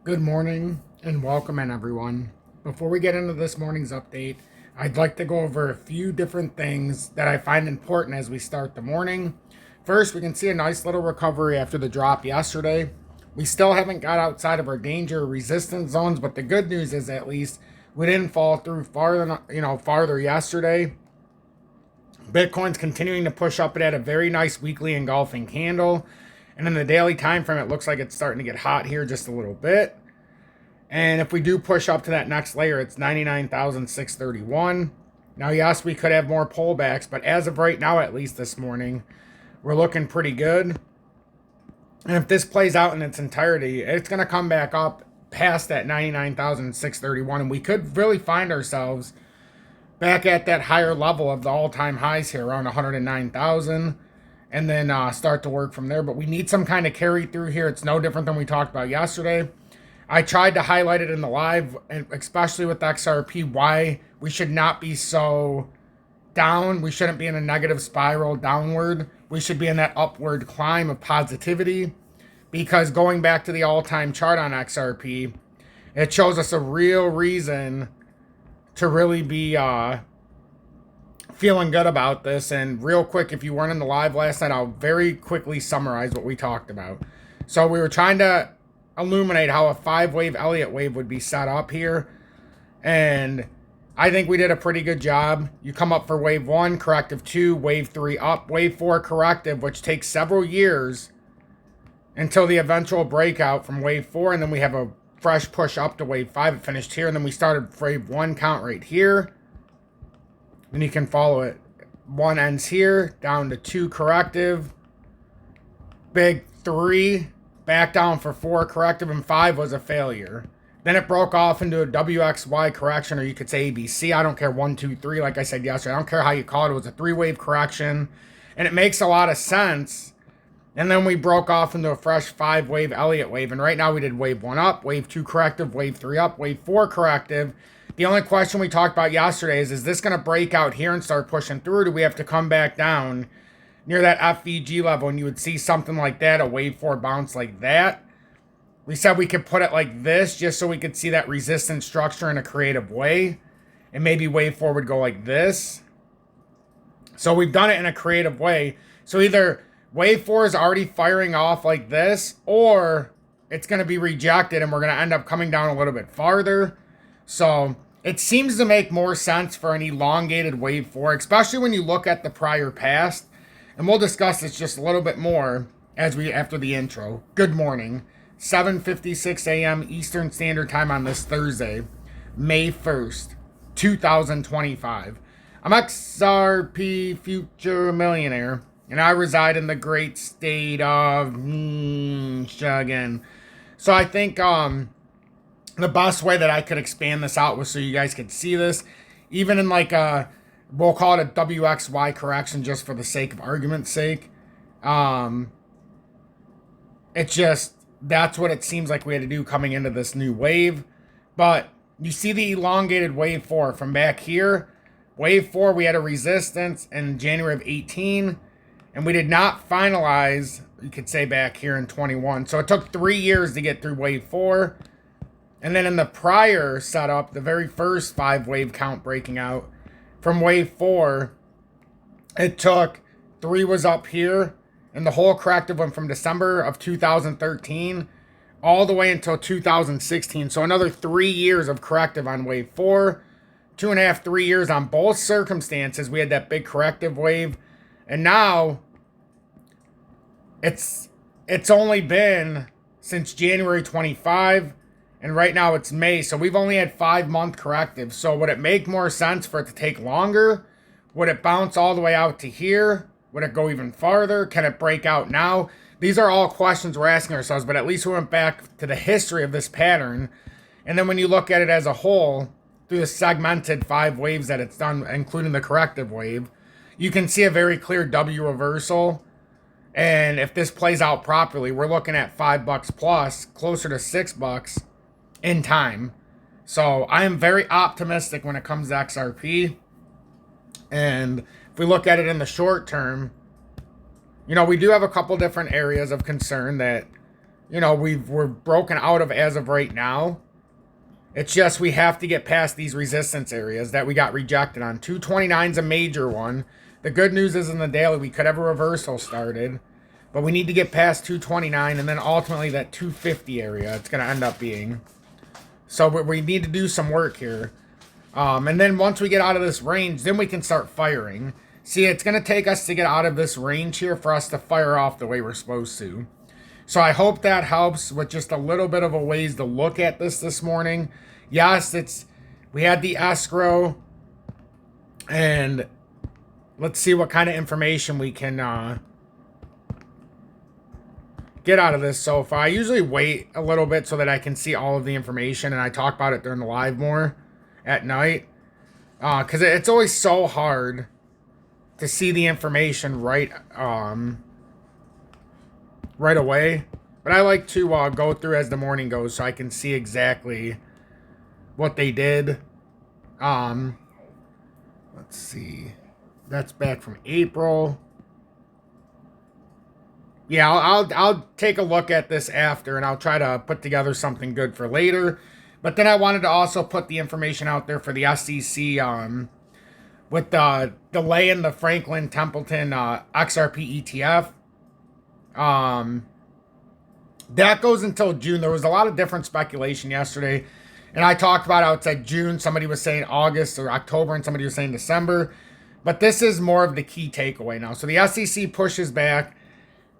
Good morning and welcome in, everyone. Before we get into this morning's update, I'd like to go over a few different things that I find important as we start the morning. First, we can see a nice little recovery after the drop yesterday. We still haven't got outside of our danger resistance zones, but the good news is at least we didn't fall through farther yesterday. Bitcoin's continuing to push up. It had a very nice weekly engulfing candle. And in the daily time frame, it looks like it's starting to get hot here just a little bit. And if we do push up to that next layer, it's 99,631. Now, yes, we could have more pullbacks, but as of right now, at least this morning, we're looking pretty good. And if this plays out in its entirety, it's going to come back up past that 99,631. And we could really find ourselves back at that higher level of the all-time highs here, around 109,000. And then start to work from there. But we need some kind of carry through here. It's no different than we talked about yesterday. I tried to highlight it in the live, especially with XRP, why we should not be so down. We shouldn't be in a negative spiral downward. We should be in that upward climb of positivity. Because going back to the all-time chart on XRP, it shows us a real reason to really be feeling good about this. And real quick, if you weren't in the live last night, I'll very quickly summarize what we talked about. So we were trying to illuminate how a 5-wave Elliot wave would be set up here, and I think we did a pretty good job. You come up for wave 1, corrective 2, wave 3 up, wave 4 corrective, which takes several years until the eventual breakout from wave 4, and then we have a fresh push up to wave 5. It finished here, and then we started wave 1 count right here, and you can follow it. 1 ends here, down to 2 corrective, big 3, back down for 4 corrective, and 5 was a failure. Then it broke off into a WXY correction, or you could say ABC. I don't care, 1, 2, 3, like I said yesterday. I don't care how you call it. It was a 3-wave correction, and it makes a lot of sense. And then we broke off into a fresh 5-wave Elliott wave, and right now we did wave 1 up, wave 2 corrective, wave 3 up, wave 4 corrective. The only question we talked about yesterday is this going to break out here and start pushing through, or do we have to come back down near that FVG level, and you would see something like that, a wave 4 bounce like that? We said we could put it like this just so we could see that resistance structure in a creative way, and maybe wave 4 would go like this. So we've done it in a creative way. So either wave 4 is already firing off like this, or it's going to be rejected and we're going to end up coming down a little bit farther. So it seems to make more sense for an elongated wave 4, especially when you look at the prior past. And we'll discuss this just a little bit more after the intro. Good morning. 7:56 a.m. Eastern Standard Time on this Thursday, May 1st, 2025. I'm XRP Future Millionaire, and I reside in the great state of Michigan. So I think the best way that I could expand this out was so you guys could see this, even in like we'll call it a WXY correction just for the sake of argument's sake. It's just, that's what it seems like we had to do coming into this new wave. But you see the elongated wave 4 from back here. Wave 4, we had a resistance in January of 18, and we did not finalize, you could say, back here in 21. So it took 3 years to get through wave 4. And then in the prior setup, the very first 5-wave count breaking out, from wave 4, it took 3 was up here, and the whole corrective went from December of 2013 all the way until 2016. So another 3 years of corrective on wave 4, 2.5, 3 years on both circumstances. We had that big corrective wave, and now it's only been since January 25. And right now it's May, so we've only had 5-month corrective. So would it make more sense for it to take longer? Would it bounce all the way out to here? Would it go even farther? Can it break out now? These are all questions we're asking ourselves, but at least we went back to the history of this pattern. And then when you look at it as a whole, through the segmented 5 waves that it's done, including the corrective wave, you can see a very clear W reversal. And if this plays out properly, we're looking at $5 plus, closer to $6 in time. So I am very optimistic when it comes to XRP. And if we look at it in the short term, we do have a couple different areas of concern that you know, we're broken out of as of right now. It's just we have to get past these resistance areas that we got rejected on. 229 is a major one. The good news is in the daily we could have a reversal started, but we need to get past 229 and then ultimately that 250 area it's going to end up being. So we need to do some work here. And then once we get out of this range, then we can start firing. See, it's going to take us to get out of this range here for us to fire off the way we're supposed to. So I hope that helps with just a little bit of a ways to look at this morning. Yes, we had the escrow, and let's see what kind of information we can get out of this so far. I usually wait a little bit so that I can see all of the information, and I talk about it during the live more at night. Because it's always so hard to see the information right away. But I like to go through as the morning goes so I can see exactly what they did. Let's see. That's back from April. Yeah, I'll take a look at this after, and I'll try to put together something good for later. But then I wanted to also put the information out there for the SEC with the delay in the Franklin Templeton XRP ETF. That goes until June. There was a lot of different speculation yesterday, and I talked about how it said June. Somebody was saying August or October, and somebody was saying December. But this is more of the key takeaway now. So the SEC pushes back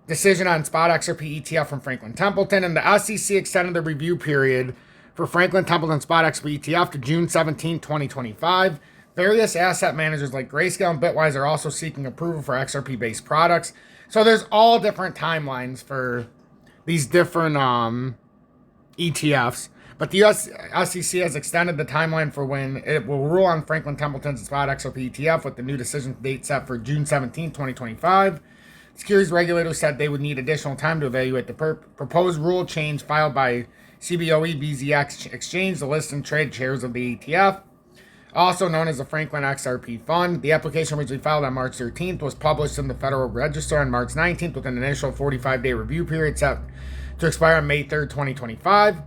decision on spot XRP ETF from Franklin Templeton, and the SEC extended the review period for Franklin Templeton spot XRP ETF to June 17, 2025. Various asset managers like Grayscale and Bitwise are also seeking approval for XRP-based products. So there's all different timelines for these different ETFs. But the US SEC has extended the timeline for when it will rule on Franklin Templeton's spot XRP ETF with the new decision date set for June 17, 2025. Securities regulators said they would need additional time to evaluate the proposed rule change filed by CBOE BZX Exchange, the list and trade shares of the ETF, also known as the Franklin XRP Fund. The application originally filed on March 13th was published in the Federal Register on March 19th with an initial 45-day review period set to expire on May 3rd, 2025.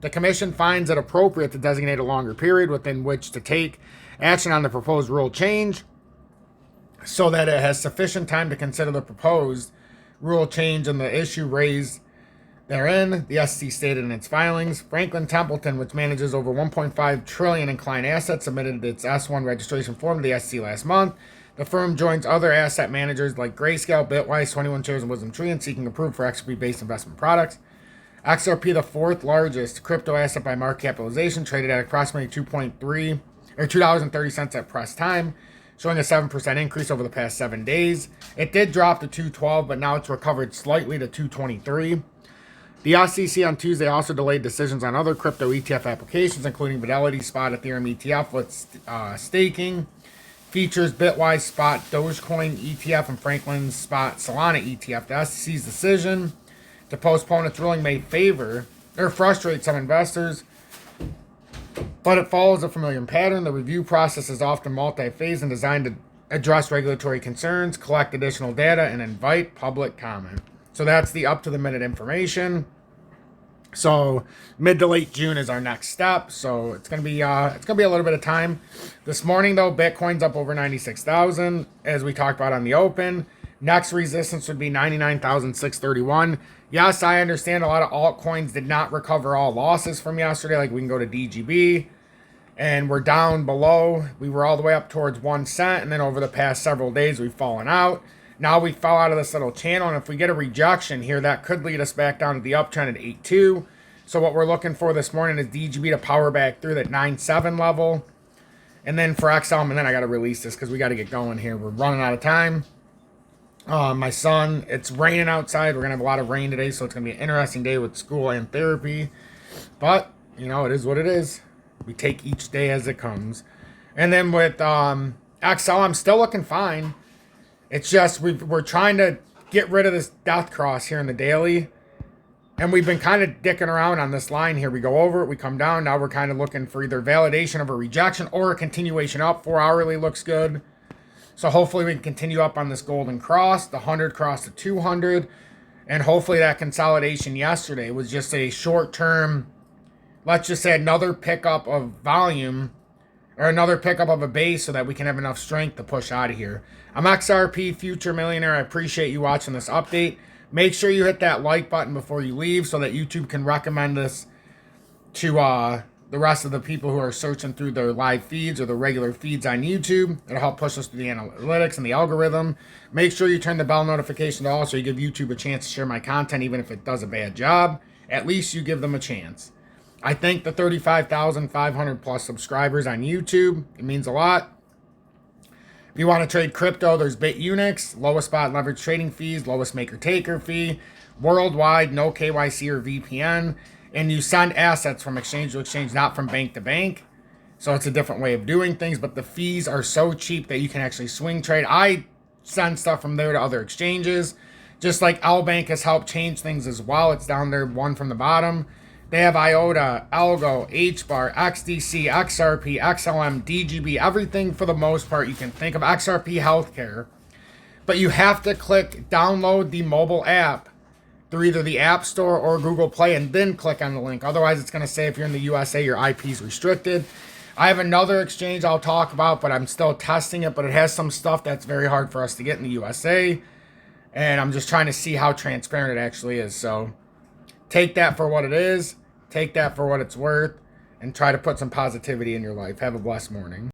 The Commission finds it appropriate to designate a longer period within which to take action on the proposed rule change so that it has sufficient time to consider the proposed rule change and the issue raised therein, the SEC stated in its filings. Franklin Templeton, which manages over $1.5 trillion in client assets, submitted its S1 registration form to the SEC last month. The firm joins other asset managers like Grayscale, Bitwise, 21 Shares, and Wisdom Tree in seeking approval for XRP-based investment products. XRP, the fourth largest crypto asset by market capitalization, traded at approximately $2.30 at press time, showing a 7% increase over the past 7 days. It did drop to 212, but now it's recovered slightly to 223. The SEC on Tuesday also delayed decisions on other crypto ETF applications, including Fidelity's spot Ethereum ETF with staking, features Bitwise spot Dogecoin ETF, and Franklin's spot Solana ETF. The SEC's decision to postpone its ruling may favor or frustrate some investors, but it follows a familiar pattern. The review process is often multi-phase and designed to address regulatory concerns, collect additional data, and invite public comment. So that's the up-to-the-minute information. So mid to late June is our next step. So it's gonna be a little bit of time. This morning though, Bitcoin's up over 96,000, as we talked about on the open. Next resistance would be 99,631. Yes, I understand a lot of altcoins did not recover all losses from yesterday. Like we can go to DGB, and we're down below. We were all the way up towards 1 cent, and then over the past several days we've fallen out. Now we fell out of this little channel, and if we get a rejection here, that could lead us back down to the uptrend at 8.2. So what we're looking for this morning is DGB to power back through that 9.7 level. And then for XLM, and then I got to release this because we got to get going here. We're running out of time. My son, it's raining outside. We're going to have a lot of rain today, so it's going to be an interesting day with school and therapy. But, you know, it is what it is. We take each day as it comes. And then with XL, I'm still looking fine. It's just we're trying to get rid of this death cross here in the daily. And we've been kind of dicking around on this line here. We go over it, we come down. Now we're kind of looking for either validation of a rejection or a continuation up. 4 hourly looks good. So hopefully we can continue up on this golden cross. The 100 cross to 200. And hopefully that consolidation yesterday was just a short-term, let's just say another pickup of volume or another pickup of a base so that we can have enough strength to push out of here. I'm XRP Future Millionaire. I appreciate you watching this update. Make sure you hit that like button before you leave so that YouTube can recommend this to the rest of the people who are searching through their live feeds or the regular feeds on YouTube. It'll help push us through the analytics and the algorithm. Make sure you turn the bell notification to all so you give YouTube a chance to share my content even if it does a bad job. At least you give them a chance. I thank the 35,500 plus subscribers on YouTube. It means a lot. If you want to trade crypto, there's Bitunix, lowest spot leverage trading fees, lowest maker-taker fee, worldwide, no KYC or VPN, and you send assets from exchange to exchange, not from bank to bank. So it's a different way of doing things, but the fees are so cheap that you can actually swing trade. I send stuff from there to other exchanges, just like LBank has helped change things as well. It's down there, one from the bottom. They have IOTA, ALGO, HBAR, XDC, XRP, XLM, DGB, everything for the most part you can think of. XRP Healthcare. But you have to click download the mobile app through either the App Store or Google Play and then click on the link. Otherwise, it's going to say if you're in the USA, your IP is restricted. I have another exchange I'll talk about, but I'm still testing it. But it has some stuff that's very hard for us to get in the USA. And I'm just trying to see how transparent it actually is. So take that for what it is. Take that for what it's worth. And try to put some positivity in your life. Have a blessed morning.